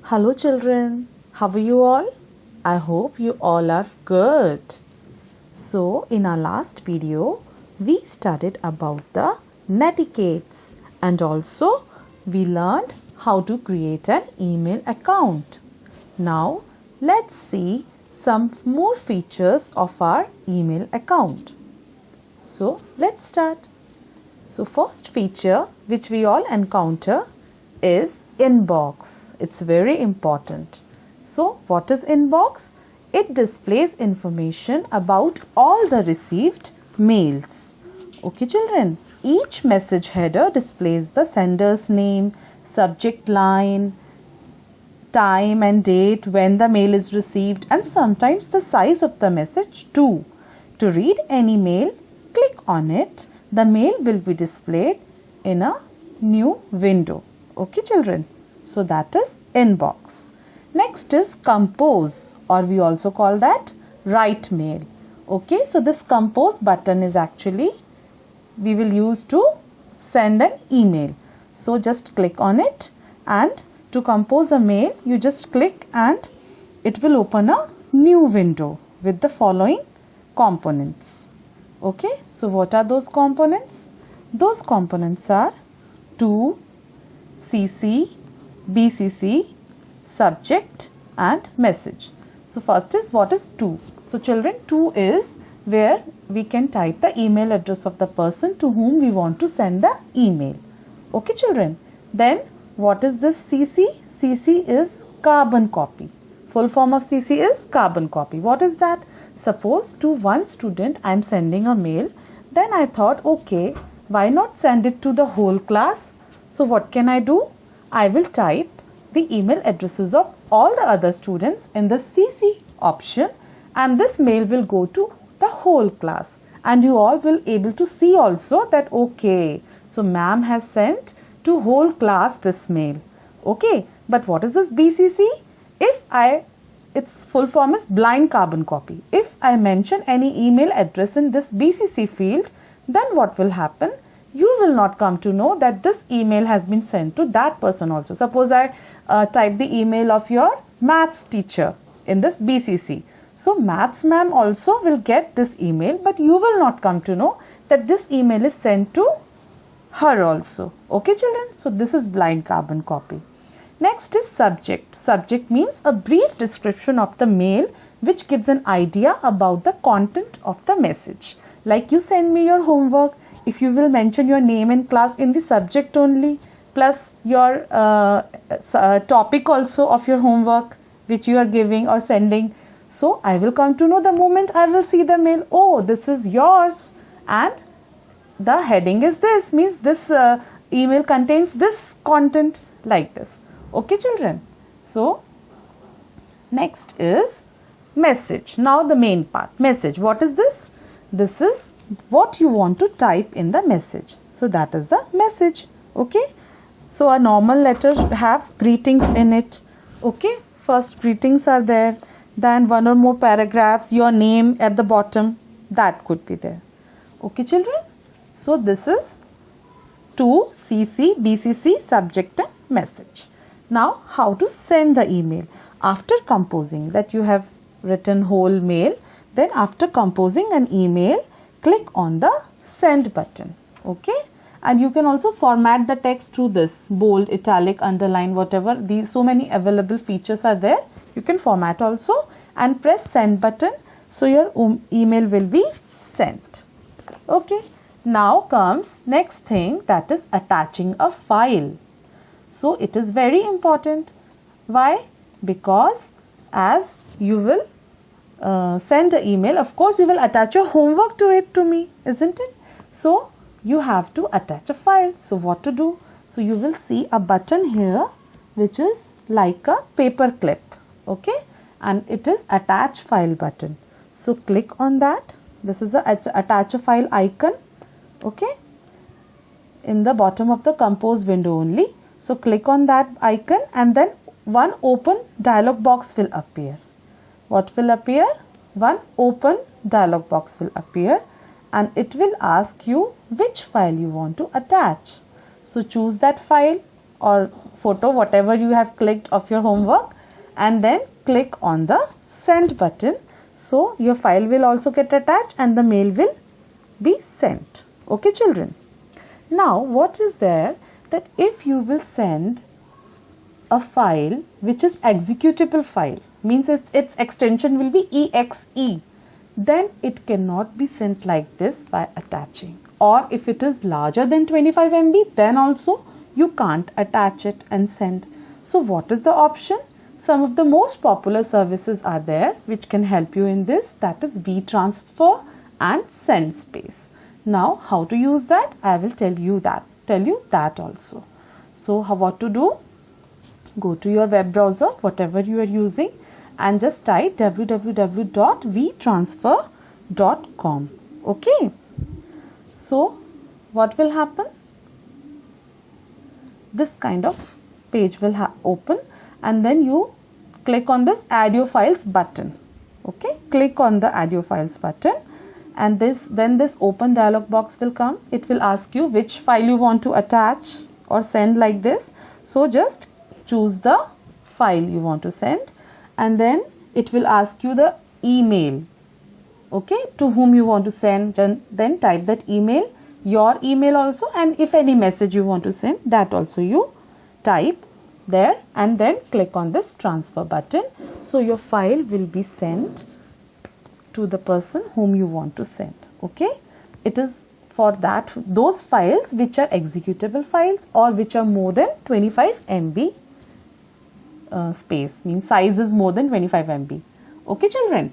Hello children, how are you all? I hope you all are good. So in our last video, we studied about the netiquettes and also we learned how to create an email account. Now let's see some more features of our email account. So let's start. So first feature which we all encounter is inbox. It's very important. So what is inbox? It displays information about all the received mails. Okay children, each message header displays the sender's name, subject line, time and date when the mail is received and sometimes the size of the message too. To read any mail, click on it. The mail will be displayed in a new window. Okay children, so that is inbox. Next is compose, or we also call that write mail. Okay, so this compose button is actually we will use to send an email. So just click on it, and to compose a mail you just click and it will open a new window with the following components. Okay, so what are those components? Those components are to, CC, BCC, subject and message. So first is what is to. So children, to is where we can type the email address of the person to whom we want to send the email. Okay children. Then what is this CC? CC is carbon copy. Full form of CC is carbon copy. What is that? Suppose to one student I am sending a mail. Then I thought, okay, why not send it to the whole class? So what can I do? I will type the email addresses of all the other students in the CC option, and this mail will go to the whole class, and you all will able to see also that okay, so ma'am has sent to whole class this mail. Okay, but what is this BCC? Its full form is blind carbon copy. If I mention any email address in this BCC field, then what will happen? You will not come to know that this email has been sent to that person also. Suppose I type the email of your maths teacher in this BCC. So maths ma'am also will get this email, but you will not come to know that this email is sent to her also. Okay children, so this is blind carbon copy. Next is subject. Subject means a brief description of the mail which gives an idea about the content of the message. Like you send me your homework, if you will mention your name in class in the subject only, plus your topic also of your homework which you are giving or sending. So I will come to know the moment I will see the mail, oh, this is yours, and the heading is this, means this email contains this content, like this. Okay children. So next is message. Now the main part, message. What is this? This is what you want to type in the message. So that is the message. Okay. So a normal letter have greetings in it. Okay. First greetings are there. Then one or more paragraphs, your name at the bottom, that could be there. Okay children. So this is to, CC, BCC, subject and message. Now how to send the email. After composing that you have written whole mail, then after composing an email, click on the send button. Okay, and you can also format the text through this bold, italic, underline, whatever. These so many available features are there. You can format also and press send button, so your email will be sent. Okay, now comes next thing, that is attaching a file. So it is very important. Why? Because as you will send an email, of course you will attach your homework to it to me, isn't it? So you have to attach a file. So what to do? So you will see a button here which is like a paper clip. Okay, and it is attach file button. So click on that. This is a attach a file icon. Okay, in the bottom of the compose window only. So click on that icon and then one open dialog box will appear. What will appear? One open dialog box will appear and it will ask you which file you want to attach. So choose that file or photo, whatever you have clicked of your homework, and then click on the send button. So your file will also get attached and the mail will be sent. Okay children. Now what is there that if you will send a file which is executable file, means its extension will be exe, then it cannot be sent like this by attaching. Or if it is larger than 25 MB, then also you can't attach it and send. So what is the option? Some of the most popular services are there which can help you in this, that is WeTransfer and SendSpace. Now how to use that? I will tell you that also. So what to do? Go to your web browser, whatever you are using, and just type www.wetransfer.com. Okay. So what will happen? This kind of page will open, and then you click on this add your files button. Okay, click on the add your files button, and then this open dialog box will come. It will ask you which file you want to attach or send like this. So just choose the file you want to send, and then it will ask you the email, okay, to whom you want to send. Then type that email, your email also, and if any message you want to send, that also you type there, and then click on this transfer button. So your file will be sent to the person whom you want to send. Okay, it is for those files which are executable files or which are more than 25 MB space, means size is more than 25 MB. Okay children.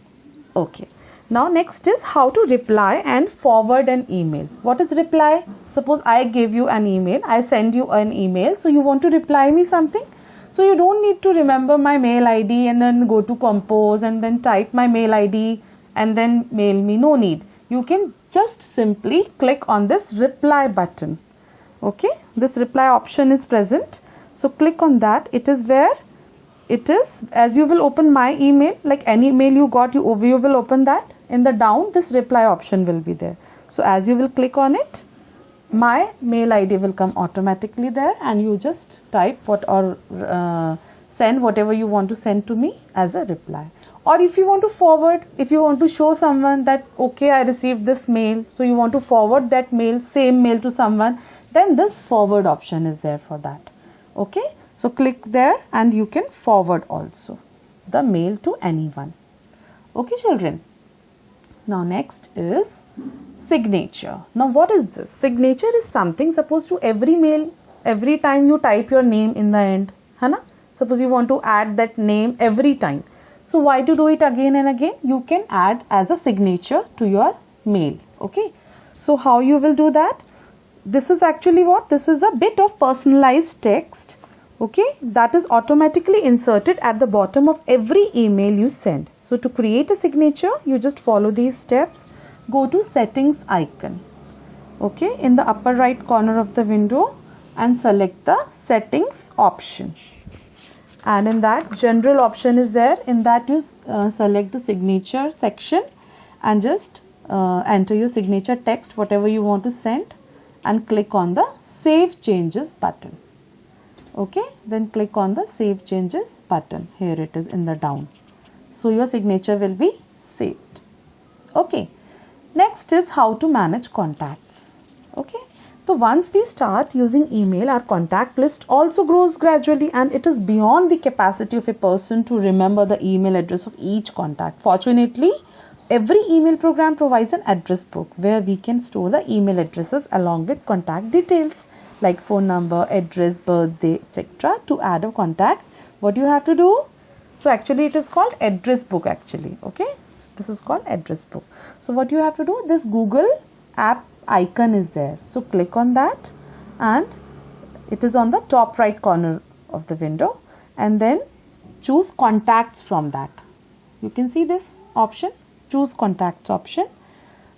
Okay, now next is how to reply and forward an email. What is reply? Suppose I give you an email, I send you an email, so you want to reply me something. So you don't need to remember my mail ID and then go to Compose and then type my mail ID and then mail me. No need. You can just simply click on this reply button. Okay, this reply option is present. So click on that. It is where it is, as you will open my email, like any email you got, you will open that. In the down, this reply option will be there. So as you will click on it, my mail ID will come automatically there, and you just type send whatever you want to send to me as a reply. Or if you want to forward, if you want to show someone that okay, I received this mail, so you want to forward that mail, same mail to someone, then this forward option is there for that. Okay, so click there and you can forward also the mail to anyone. Okay children. Now next is signature. Now what is this? Signature is something, suppose to every mail, every time you type your name in the end, है ना? Suppose you want to add that name every time. So why to do it again and again? You can add as a signature to your mail. Okay. So how you will do that? This is actually what? This is a bit of personalized text. Okay. That is automatically inserted at the bottom of every email you send. So to create a signature, you just follow these steps. Go to settings icon. Okay. In the upper right corner of the window and select the settings option. And in that general option is there. In that you select the signature section and just enter your signature text, whatever you want to send, and click on the save changes button. Okay, then click on the save changes button. Here it is in the down. So your signature will be saved. Okay, next is how to manage contacts. Okay. So once we start using email, our contact list also grows gradually, and it is beyond the capacity of a person to remember the email address of each contact. Fortunately, every email program provides an address book where we can store the email addresses along with contact details like phone number, address, birthday, etc. To add a contact, what you have to do? So actually it is called address book actually. Okay, this is called address book. So what you have to do? This Google app icon is there, so click on that, and it is on the top right corner of the window, and then choose contacts from that. You can see this option, choose contacts option.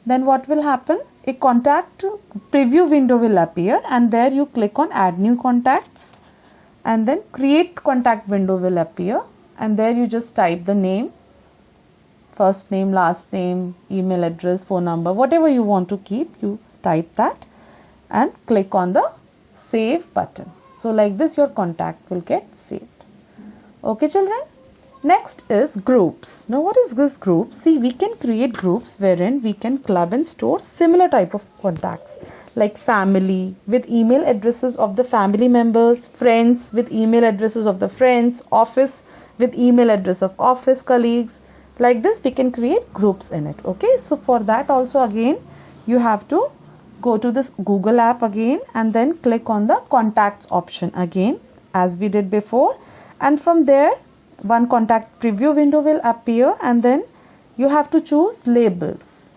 Then what will happen? A contact preview window will appear, and there you click on add new contacts, and then create contact window will appear, and there you just type the name, first name, last name, email address, phone number, whatever you want to keep, you type that and click on the save button. So like this your contact will get saved. Okay children. Next is groups. Now what is this group? See, we can create groups wherein we can club and store similar type of contacts, like family with email addresses of the family members, friends with email addresses of the friends, office with email address of office colleagues. Like this we can create groups in it. Okay, so for that also again you have to go to this Google app again and then click on the contacts option again as we did before, and from there one contact preview window will appear, and then you have to choose labels.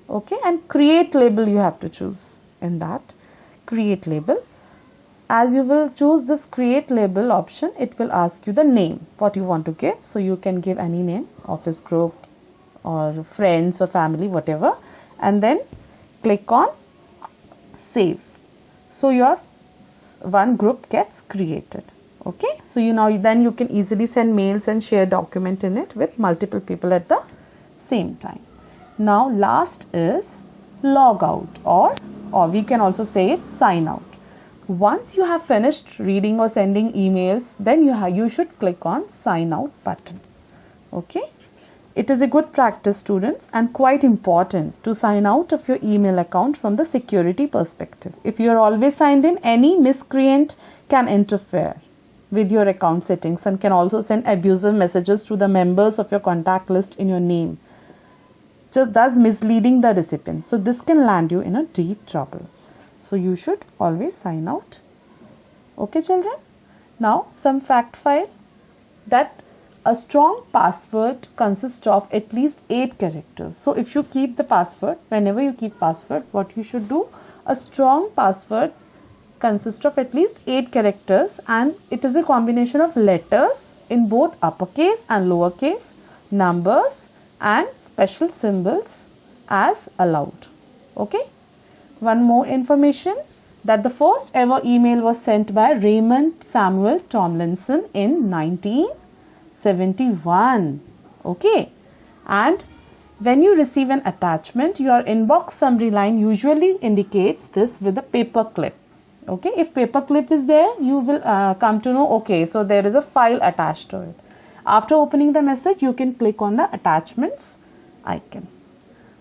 Okay, and create label you have to choose in that create label. As you will choose this create label option, it will ask you the name what you want to give. So you can give any name, office group or friends or family, whatever, and then click on save. So your one group gets created. Okay, so then you can easily send mails and share document in it with multiple people at the same time. Now last is log out, or we can also say it sign out. Once you have finished reading or sending emails, then you should click on sign out button. Okay, it is a good practice students and quite important to sign out of your email account from the security perspective. If you are always signed in, any miscreant can interfere with your account settings and can also send abusive messages to the members of your contact list in your name, just thus misleading the recipient. So this can land you in a deep trouble. So you should always sign out. Okay children. Now some fact file that a strong password consists of at least 8 characters. So if you keep the password, whenever you keep password, what you should do, a strong password consists of at least 8 characters, and it is a combination of letters in both uppercase and lowercase, numbers and special symbols as allowed. Okay. One more information, that the first ever email was sent by Raymond Samuel Tomlinson in 1971. Okay. And when you receive an attachment, your inbox summary line usually indicates this with a paper clip. Okay, if paper clip is there, you will come to know, okay, so there is a file attached to it. After opening the message, you can click on the attachments icon.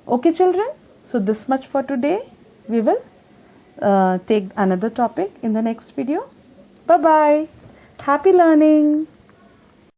Okay children, so this much for today. We will take another topic in the next video. Bye bye. Happy learning.